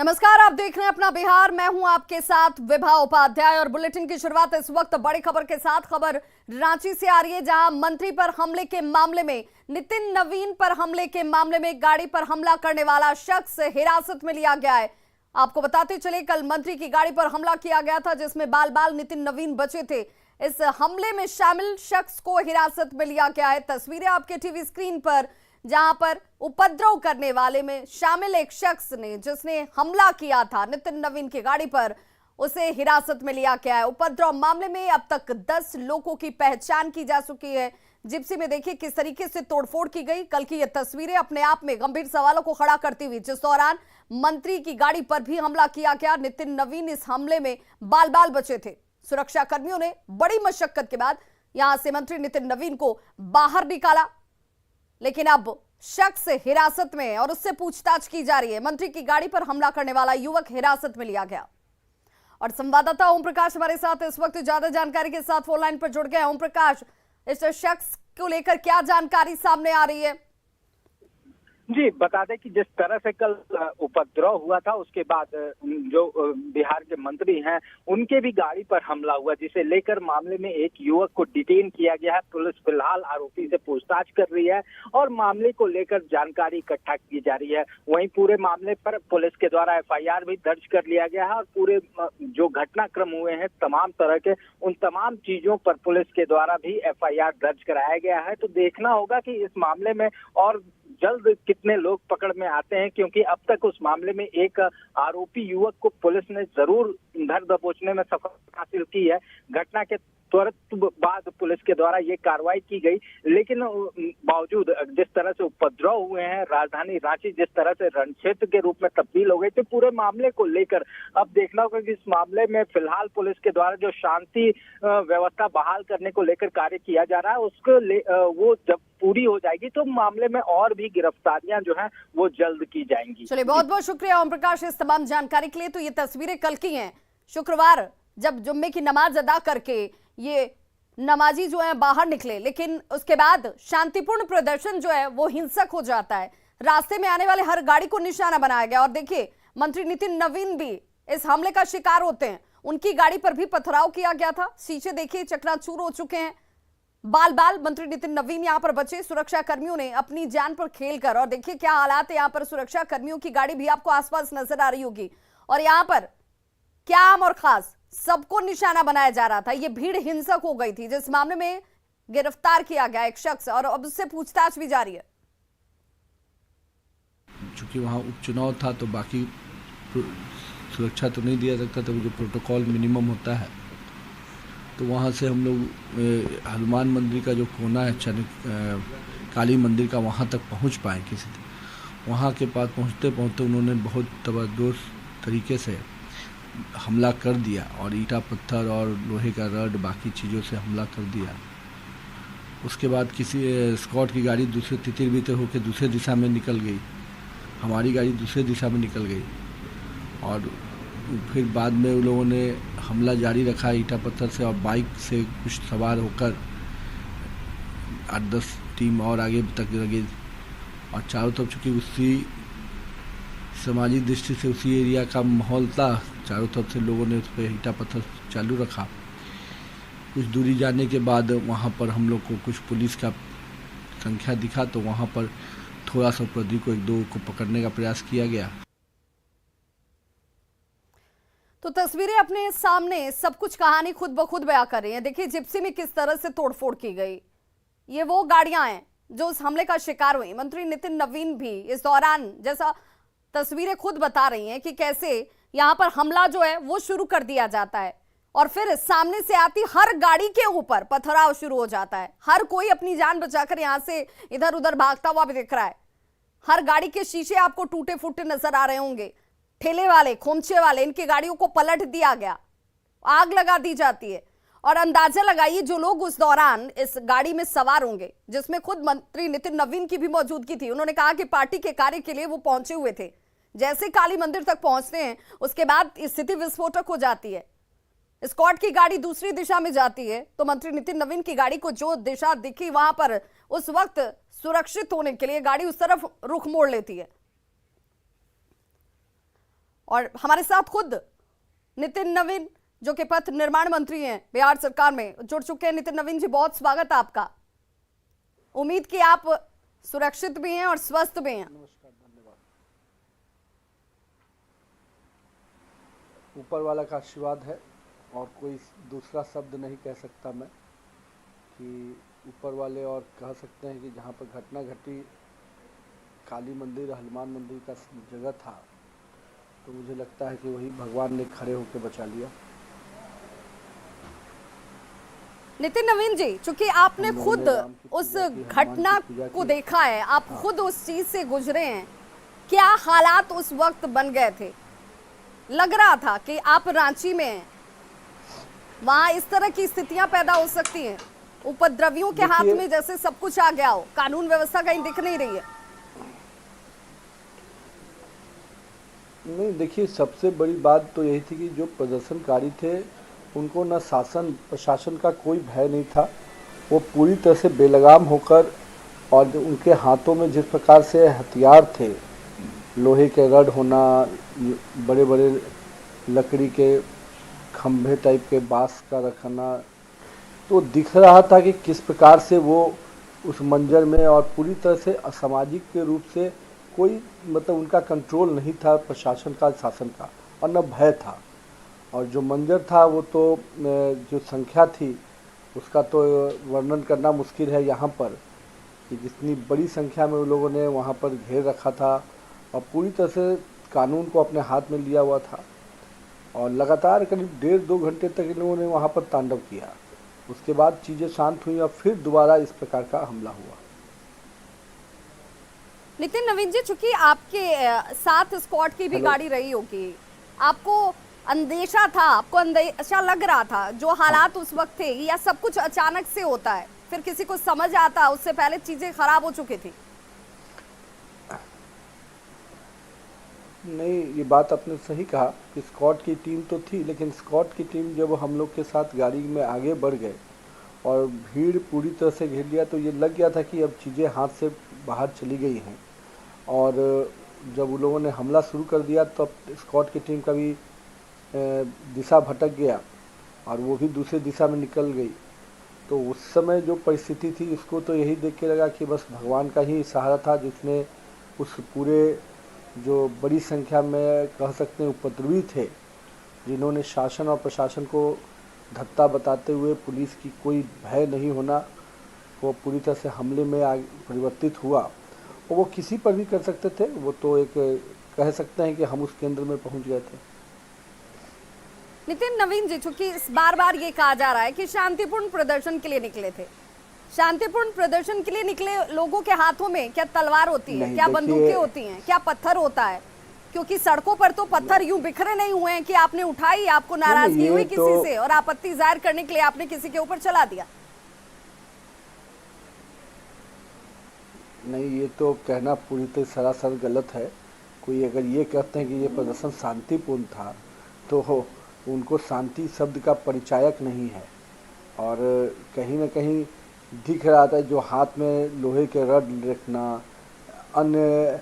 नमस्कार, आप देख रहे हैं अपना बिहार। मैं हूं आपके साथ विभा उपाध्याय और बुलेटिन की शुरुआत इस वक्त बड़ी खबर के साथ। खबर रांची से आ रही है, जहां मंत्री पर हमले के मामले में, नितिन नवीन पर हमले के मामले में गाड़ी पर हमला करने वाला शख्स हिरासत में लिया गया है। आपको बताते चले, कल मंत्री की गाड़ी पर हमला किया गया था, जिसमें बाल बाल नितिन नवीन बचे थे। इस हमले में शामिल शख्स को हिरासत में लिया गया है। तस्वीरें आपके टीवी स्क्रीन पर, जहां पर उपद्रव करने वाले में शामिल एक शख्स ने, जिसने हमला किया था नितिन नवीन की गाड़ी पर, उसे हिरासत में लिया गया है। उपद्रव मामले में अब तक 10 लोगों की पहचान की जा चुकी है। जिप्सी में देखिए किस तरीके से तोड़फोड़ की गई। कल की ये तस्वीरें अपने आप में गंभीर सवालों को खड़ा करती हुई, जिस दौरान मंत्री की गाड़ी पर भी हमला किया गया। नितिन नवीन इस हमले में बाल बाल बचे थे। सुरक्षा कर्मियों ने बड़ी मशक्कत के बाद यहां से मंत्री नितिन नवीन को बाहर निकाला, लेकिन अब शख्स हिरासत में है और उससे पूछताछ की जा रही है। मंत्री की गाड़ी पर हमला करने वाला युवक हिरासत में लिया गया। और संवाददाता ओम प्रकाश हमारे साथ इस वक्त ज्यादा जानकारी के साथ फोन लाइन पर जुड़ गए। ओम प्रकाश, इस शख्स को लेकर क्या जानकारी सामने आ रही है? जी, बता दें कि जिस तरह से कल उपद्रव हुआ था, उसके बाद जो बिहार के मंत्री हैं उनके भी गाड़ी पर हमला हुआ, जिसे लेकर मामले में एक युवक को डिटेन किया गया है। पुलिस फिलहाल आरोपी से पूछताछ कर रही है और मामले को लेकर जानकारी इकट्ठा की जा रही है। वहीं पूरे मामले पर पुलिस के द्वारा एफआईआर भी दर्ज कर लिया गया है और पूरे जो घटनाक्रम हुए हैं तमाम तरह के, उन तमाम चीजों पर पुलिस के द्वारा भी एफआईआर दर्ज कराया गया है। तो देखना होगा कि इस मामले में और जल्द कितने लोग पकड़ में आते हैं, क्योंकि अब तक उस मामले में एक आरोपी युवक को पुलिस ने जरूर धर दबोचने में सफलता हासिल की है। घटना के तुरंत बाद पुलिस के द्वारा ये कार्रवाई की गई, लेकिन बावजूद जिस तरह से उपद्रव हुए हैं, राजधानी रांची जिस तरह से रणक्षेत्र के रूप में तब्दील हो गई, तो पूरे मामले को लेकर अब देखना होगा कि इस मामले में फिलहाल पुलिस के द्वारा जो शांति व्यवस्था बहाल करने को लेकर कार्य किया जा रहा है, उसको वो जब पूरी हो जाएगी तो मामले में और भी गिरफ्तारियां जो हैं वो जल्द की जाएंगी। चलिए, बहुत बहुत शुक्रिया ओम प्रकाश इस तमाम जानकारी के लिए। तो ये तस्वीरें कल की हैं, शुक्रवार जब जुम्मे की नमाज अदा करके ये नमाजी जो है बाहर निकले, लेकिन उसके बाद शांतिपूर्ण प्रदर्शन जो है वो हिंसक हो जाता है। रास्ते में आने वाले हर गाड़ी को निशाना बनाया गया और देखिए मंत्री नितिन नवीन भी इस हमले का शिकार होते हैं। उनकी गाड़ी पर भी पथराव किया गया था। शीशे देखिए चकनाचूर हो चुके हैं। बाल बाल मंत्री नितिन नवीन यहां पर बचे। सुरक्षा कर्मियों ने अपनी जान पर खेलकर, और देखिए क्या हालात है यहां पर। सुरक्षा कर्मियों की गाड़ी भी आपको आसपास नजर आ रही होगी और यहां पर क्या आम और खास सबको निशाना बनाया जा रहा था। यह भीड़ हिंसक हो गई थी, जिस मामले में गिरफ्तार किया गया एक शख्स और अब उससे पूछताछ भी जारी है। चूंकि वहाँ उपचुनाव था तो बाकी सुरक्षा तो नहीं दिया सकता, तो जो प्रोटोकॉल मिनिमम होता है, तो वहाँ से हम लोग हनुमान मंदिर का जो कोना है, काली मंदिर का, वहाँ तक पहुँच पाए किसी तरह। वहाँ के पास पहुँचते पहुँचते उन्होंने बहुत जबरदस्त तरीके से हमला कर दिया और ईंटा पत्थर और लोहे का रड बाकी चीज़ों से हमला कर दिया। उसके बाद किसी स्कॉट की गाड़ी दूसरे तितर बितर होकर दूसरे दिशा में निकल गई, हमारी गाड़ी दूसरे दिशा में निकल गई और फिर बाद में उन लोगों ने हमला जारी रखा ईंटा पत्थर से और बाइक से कुछ सवार होकर 8-10 टीम और आगे तक लगे और चारों तरफ, चूँकि उसी सामाजिक दृष्टि से उसी एरिया का माहौल था, चारों तरफ से लोगों ने उस पर ईंटा पत्थर चालू रखा। कुछ दूरी जाने के बाद वहाँ पर हम लोग को कुछ पुलिस का संख्या दिखा, तो वहाँ पर थोड़ा सा उपद्रवी को 1-2 को पकड़ने का प्रयास किया गया। तो तस्वीरें अपने सामने सब कुछ कहानी खुद ब खुद बयां कर रही हैं। देखिए जिप्सी में किस तरह से तोड़फोड़ की गई। ये वो गाड़ियां हैं जो उस हमले का शिकार हुई। मंत्री नितिन नवीन भी इस दौरान, जैसा तस्वीरें खुद बता रही हैं कि कैसे यहां पर हमला जो है वो शुरू कर दिया जाता है और फिर सामने से आती हर गाड़ी के ऊपर पथराव शुरू हो जाता है। हर कोई अपनी जान बचाकर यहां से इधर उधर भागता हुआ भी दिख रहा है। हर गाड़ी के शीशे आपको टूटे फूटे नजर आ रहे होंगे। ठेले वाले, खोमचे वाले, इनकी गाड़ियों को पलट दिया गया, आग लगा दी जाती है। और अंदाजा लगाइए जो लोग उस दौरान इस गाड़ी में सवार होंगे, जिसमें खुद मंत्री नितिन नवीन की भी मौजूदगी थी। उन्होंने कहा कि पार्टी के कार्य के लिए वो पहुंचे हुए थे। जैसे काली मंदिर तक पहुंचते हैं उसके बाद स्थिति विस्फोटक हो जाती है। स्कॉट की गाड़ी दूसरी दिशा में जाती है तो मंत्री नितिन नवीन की गाड़ी को जो दिशा दिखी वहां पर उस वक्त सुरक्षित होने के लिए गाड़ी उस तरफ रुख मोड़ लेती है। और हमारे साथ खुद नितिन नवीन जो कि पथ निर्माण मंत्री हैं बिहार सरकार में जुड़ चुके हैं। नितिन नवीन जी, बहुत स्वागत है आपका। उम्मीद कि आप सुरक्षित भी हैं और स्वस्थ भी हैं। नमस्कार, धन्यवाद। ऊपर वाला का आशीर्वाद है और कोई दूसरा शब्द नहीं कह सकता मैं कि ऊपर वाले, और कह सकते हैं कि जहाँ पर घटना घटी काली मंदिर हनुमान मंदिर का जगह था, तो मुझे लगता है कि वही भगवान ने खड़े होकर बचा लिया। नितिन नवीन जी, चूंकि आपने खुद उस घटना को देखा है, आप खुद उस चीज से गुजरे हैं, क्या हालात उस वक्त बन गए थे? लग रहा था कि आप रांची में हैं, वहां इस तरह की स्थितियां पैदा हो सकती हैं, उपद्रवियों के हाथ में जैसे सब कुछ आ गया हो, कानून व्यवस्था कहीं दिख नहीं रही है। नहीं, देखिए, सबसे बड़ी बात तो यही थी कि जो प्रदर्शनकारी थे उनको न शासन प्रशासन का कोई भय नहीं था। वो पूरी तरह से बेलगाम होकर, और उनके हाथों में जिस प्रकार से हथियार थे, लोहे के रड होना, बड़े बड़े लकड़ी के खंभे टाइप के बांस का रखना, तो दिख रहा था कि किस प्रकार से वो उस मंजर में, और पूरी तरह से असामाजिक के रूप से कोई मतलब उनका कंट्रोल नहीं था प्रशासन का, शासन का, और न भय था। और जो मंजर था वो तो जो संख्या थी उसका तो वर्णन करना मुश्किल है यहाँ पर, कि जितनी बड़ी संख्या में उन लोगों ने वहाँ पर घेर रखा था और पूरी तरह से कानून को अपने हाथ में लिया हुआ था। और लगातार करीब 1.5-2 घंटे तक इन लोगों ने वहाँ पर तांडव किया। उसके बाद चीज़ें शांत हुई और फिर दोबारा इस प्रकार का हमला हुआ। नितिन नवीन जी, चूंकि आपके साथ स्क्वाड की भी गाड़ी रही होगी, आपको अंदेशा था, आपको अंदेशा लग रहा था जो हालात उस वक्त थे, या सब कुछ अचानक से होता है, फिर किसी को समझ आता, उससे पहले चीजें खराब हो चुकी थी? नहीं, ये बात आपने सही कहा कि स्क्वाड की टीम तो थी, लेकिन स्क्वाड की टीम जब हम लोग के साथ गाड़ी में आगे बढ़ गए और भीड़ पूरी तरह से घेर लिया, तो ये लग गया था कि अब चीज़ें हाथ से बाहर चली गई हैं। और जब उन लोगों ने हमला शुरू कर दिया तो स्क्वाड की टीम का भी दिशा भटक गया और वो भी दूसरी दिशा में निकल गई। तो उस समय जो परिस्थिति थी, इसको तो यही देख के लगा कि बस भगवान का ही सहारा था, जिसने उस पूरे जो बड़ी संख्या में कह सकते हैं उपद्रवी थे, जिन्होंने शासन और प्रशासन को धत्ता बताते हुए पुलिस की कोई भय नहीं होना, वो पूरी तरह से हमले में परिवर्तित हुआ। और वो किसी पर भी कर सकते थे। वो तो एक कह सकते हैं कि हम उस केंद्र में पहुंच गए थे। नितिन नवीन जी, चूंकि बार बार ये कहा जा रहा है कि शांतिपूर्ण प्रदर्शन के लिए निकले थे, शांतिपूर्ण प्रदर्शन के लिए निकले लोगों के हाथों में क्या तलवार होती है, क्या बंदूकें होती हैं, क्या पत्थर होता है? क्योंकि सड़कों पर तो पत्थर यूं बिखरे नहीं हुए हैं कि आपने उठाई, आपको नाराजगी हुई किसी से और आपत्ति जाहिर करने के लिए आपने किसी के ऊपर चला दिया। नहीं, ये तो कहना पूरी तरह सरासर गलत है। कोई अगर ये कहते हैं कि ये प्रदर्शन शांतिपूर्ण था, तो उनको शांति शब्द का परिचायक नहीं है। और कहीं ना कहीं दिख रहा था जो हाथ में लोहे के रड रखना, अन्य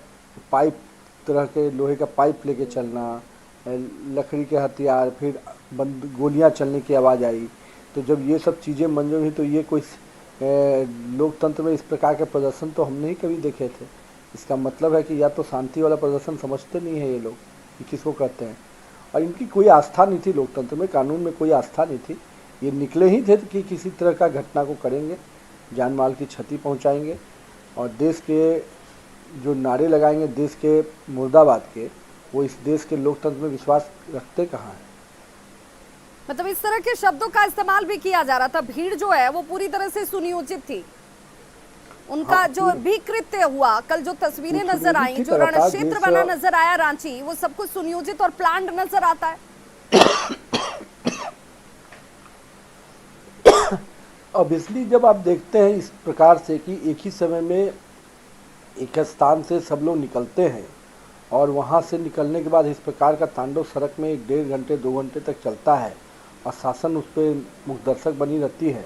पाइप तरह के लोहे का पाइप लेके चलना, लकड़ी के हथियार, फिर गोलियां चलने की आवाज़ आई। तो जब ये सब चीज़ें मंजूर हुई तो ये कोई लोकतंत्र में इस प्रकार के प्रदर्शन तो हम नहीं कभी देखे थे। इसका मतलब है कि या तो शांति वाला प्रदर्शन समझते नहीं है ये लोग कि किसको कहते हैं, और इनकी कोई आस्था नहीं थी लोकतंत्र में, कानून में कोई आस्था नहीं थी। ये निकले ही थे कि किसी तरह का घटना को करेंगे, जान माल की क्षति पहुंचाएंगे और देश के जो नारे लगाएंगे देश के मुर्दाबाद के, वो इस देश के लोकतंत्र में विश्वास रखते कहाँ हैं। मतलब इस तरह के शब्दों का इस्तेमाल भी किया जा रहा था। भीड़ जो है वो पूरी तरह से सुनियोजित थी। उनका जो भी कृत्य हुआ, कल जो तस्वीरें नजर आई, जो रण क्षेत्र बना नजर आया रांची, वो सब कुछ सुनियोजित और प्लान्ड नजर आता है। ऑब्वियसली जब आप देखते हैं इस प्रकार से कि एक ही समय में एक स्थान से सब लोग निकलते हैं और वहाँ से निकलने के बाद इस प्रकार का तांडव सड़क में 1-1.5 घंटे 2 घंटे तक चलता है और शासन उस पर मुखदर्शक बनी रहती है,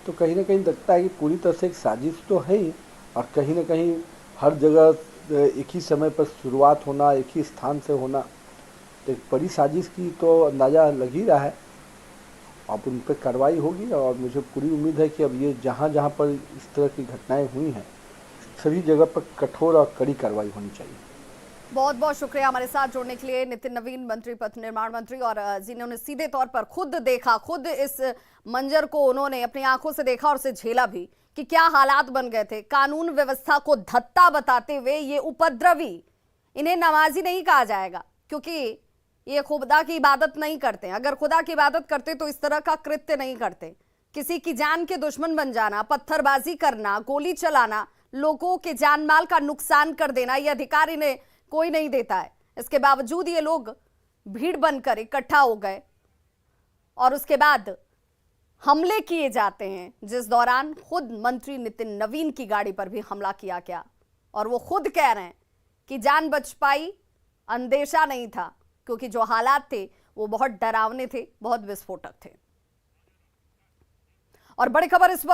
तो कहीं ना कहीं लगता है कि पूरी तरह से एक साजिश तो है ही। और कहीं ना कहीं हर जगह एक ही समय पर शुरुआत होना, एक ही स्थान से होना, एक बड़ी साजिश की तो अंदाज़ा लग ही रहा है। अब उन पर कार्रवाई होगी और मुझे पूरी उम्मीद है कि अब ये जहाँ जहाँ पर इस तरह की घटनाएं हुई हैं सभी जगह पर कठोर और कड़ी कार्रवाई होनी चाहिए। बहुत बहुत शुक्रिया हमारे साथ जुड़ने के लिए नितिन नवीन, मंत्री पथ निर्माण मंत्री, और जिन्होंने सीधे तौर पर खुद देखा, खुद इस मंजर को उन्होंने अपनी आंखों से देखा और उसे झेला भी कि क्या हालात बन गए थे। कानून व्यवस्था को धत्ता बताते हुए ये उपद्रवी, इन्हें नमाजी नहीं कहा जाएगा क्योंकि ये खुदा की इबादत नहीं करते। अगर खुदा की इबादत करते तो इस तरह का कृत्य नहीं करते। किसी की जान के दुश्मन बन जाना, पत्थरबाजी करना, गोली चलाना, लोगों के जान माल का नुकसान कर देना, ये अधिकार इन्हें कोई नहीं देता है। इसके बावजूद ये लोग भीड़ बनकर इकट्ठा हो गए और उसके बाद हमले किए जाते हैं, जिस दौरान खुद मंत्री नितिन नवीन की गाड़ी पर भी हमला किया गया। और वो खुद कह रहे हैं कि जान बच पाई, अंदेशा नहीं था, क्योंकि जो हालात थे वो बहुत डरावने थे, बहुत विस्फोटक थे। और बड़ी खबर इस वक्त